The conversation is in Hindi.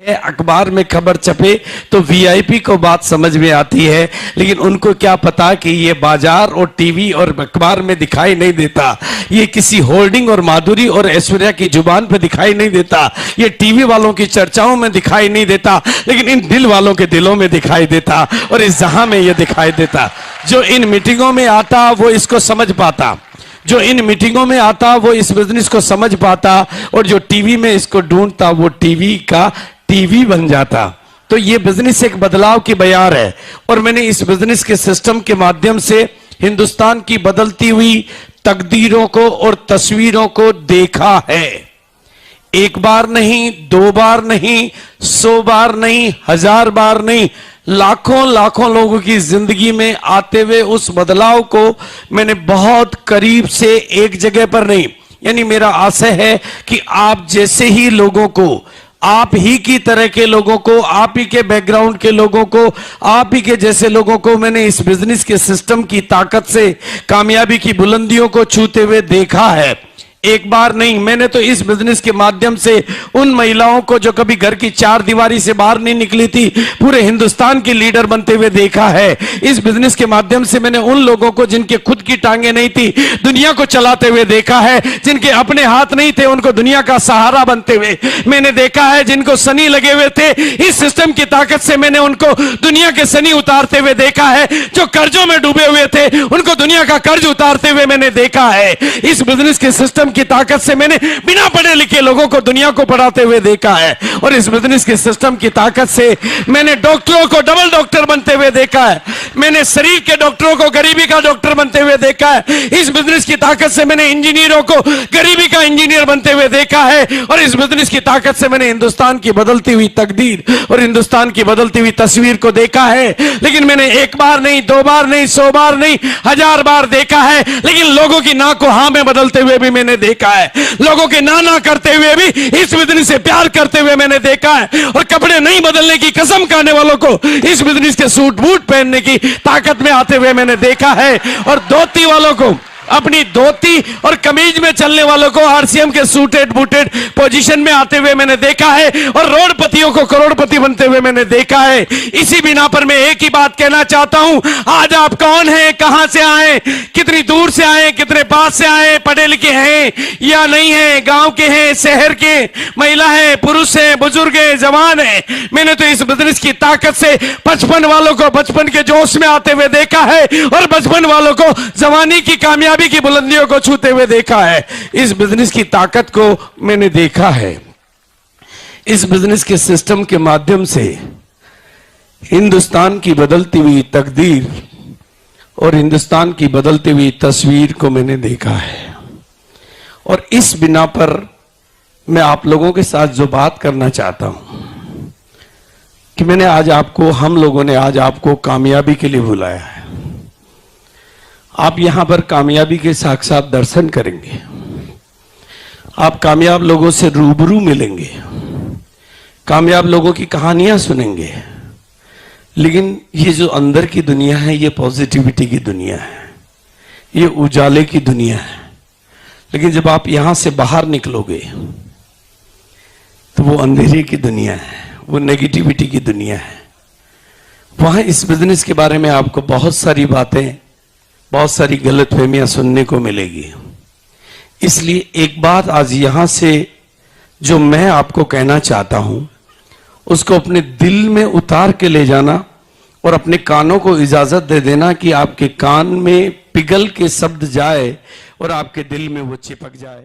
अखबार में खबर छपे तो वीआईपी को बात समझ में आती है, लेकिन उनको क्या पता कि ये बाजार और टीवी और अखबार में दिखाई नहीं देता, ये किसी होर्डिंग और माधुरी और ऐश्वर्या की जुबान पे दिखाई नहीं देता, ये टीवी वालों की चर्चाओं में दिखाई नहीं देता, लेकिन इन दिल वालों के दिलों में दिखाई देता और इस जहां में ये दिखाई देता। जो इन मीटिंगों में आता वो इसको समझ पाता, जो इन मीटिंगों में आता वो इस बिजनेस को समझ पाता, और जो टीवी में इसको ढूंढता वो टीवी का टीवी बन जाता। तो ये बिजनेस एक बदलाव की बयार है, और मैंने इस बिजनेस के सिस्टम के माध्यम से हिंदुस्तान की बदलती हुई तकदीरों को और तस्वीरों को देखा है। एक बार नहीं, दो बार नहीं, 100 बार नहीं, 1000 बार नहीं, लाखों लाखों लोगों की जिंदगी में आते हुए उस बदलाव को मैंने बहुत करीब से, एक जगह पर नहीं, यानी मेरा आशय है कि आप जैसे ही लोगों को, आप ही की तरह के लोगों को, आप ही के बैकग्राउंड के लोगों को, आप ही के जैसे लोगों को मैंने इस बिजनेस के सिस्टम की ताकत से कामयाबी की बुलंदियों को छूते हुए देखा है। एक बार नहीं, मैंने तो इस बिजनेस के माध्यम से उन महिलाओं को जो कभी घर की चार दीवारी से बाहर नहीं निकली थी, पूरे हिंदुस्तान की लीडर बनते हुए देखा है। इस बिजनेस के माध्यम से मैंने उन लोगों को जिनके खुद की टांगे नहीं थी, दुनिया को चलाते हुए देखा है। जिनके अपने हाथ नहीं थे, उनको दुनिया का सहारा बनते हुए मैंने देखा है। जिनको सनी लगे हुए थे, इस सिस्टम की ताकत से मैंने उनको दुनिया के सनी उतारते हुए देखा है। जो कर्जों में डूबे हुए थे, उनको दुनिया का कर्ज उतारते हुए मैंने देखा है। इस बिजनेस के सिस्टम की ताकत से मैंने बिना पढ़े लिखे लोगों को दुनिया को पढ़ाते हुए देखा है, और इस बिजनेस के सिस्टम की ताकत से मैंने डॉक्टरों को डबल डॉक्टर बनते हुए देखा है। मैंने शरीर के डॉक्टरों को गरीबी का डॉक्टर बनते हुए देखा है। इस बिजनेस की ताकत से मैंने इंजीनियरों को गरीबी का इंजीनियर बनते हुए देखा है, और इस बिजनेस की ताकत से मैंने हिंदुस्तान की बदलती हुई तकदीर और हिंदुस्तान की बदलती हुई तस्वीर को देखा है। लेकिन मैंने एक बार नहीं, दो बार नहीं, 100 बार नहीं, 1000 बार देखा है। लेकिन लोगों की ना को हां में बदलते हुए भी मैंने देखा है, लोगों के ना करते हुए भी इस बिजनेस से प्यार करते हुए मैंने देखा है, और कपड़े नहीं बदलने की कसम खाने वालों को इस बिजनेस के सूट बूट पहनने की ताकत में आते हुए मैंने देखा है, और धोती वालों को, अपनी धोती और कमीज में चलने वालों को आरसीएम के सूटेड बूटेड पोजीशन में आते हुए मैंने देखा है, और रोडपतियों को करोड़पति बनते हुए मैंने देखा है। इसी बिना पर मैं एक ही बात कहना चाहता हूं, आज आप कौन हैं, कहां से आए, कितनी दूर से आए, कितने पास से आए, पढ़े लिखे हैं या नहीं हैं, गांव के हैं, शहर के, महिला है, पुरुष है, बुजुर्ग है, जवान है, मैंने तो इस बिजनेस की ताकत से 55 वालों को बचपन के जोश में आते हुए देखा है, और बचपन वालों को जवानी की कामयाबी की बुलंदियों को छूते हुए देखा है। इस बिजनेस की ताकत को मैंने देखा है। इस बिजनेस के सिस्टम के माध्यम से हिंदुस्तान की बदलती हुई तकदीर और हिंदुस्तान की बदलती हुई तस्वीर को मैंने देखा है, और इस बिना पर मैं आप लोगों के साथ जो बात करना चाहता हूं कि मैंने आज आपको, हम लोगों ने आज आपको कामयाबी के लिए बुलाया है। आप यहां पर कामयाबी के साक्षात दर्शन करेंगे, आप कामयाब लोगों से रूबरू मिलेंगे, कामयाब लोगों की कहानियां सुनेंगे। लेकिन ये जो अंदर की दुनिया है, ये पॉजिटिविटी की दुनिया है, ये उजाले की दुनिया है। लेकिन जब आप यहां से बाहर निकलोगे तो वो अंधेरे की दुनिया है, वो नेगेटिविटी की दुनिया है। वहां इस बिजनेस के बारे में आपको बहुत सारी बातें, बहुत सारी गलतफहमियां सुनने को मिलेगी। इसलिए एक बात आज यहां से जो मैं आपको कहना चाहता हूं, उसको अपने दिल में उतार के ले जाना, और अपने कानों को इजाजत दे देना कि आपके कान में पिघल के शब्द जाए और आपके दिल में वो चिपक जाए।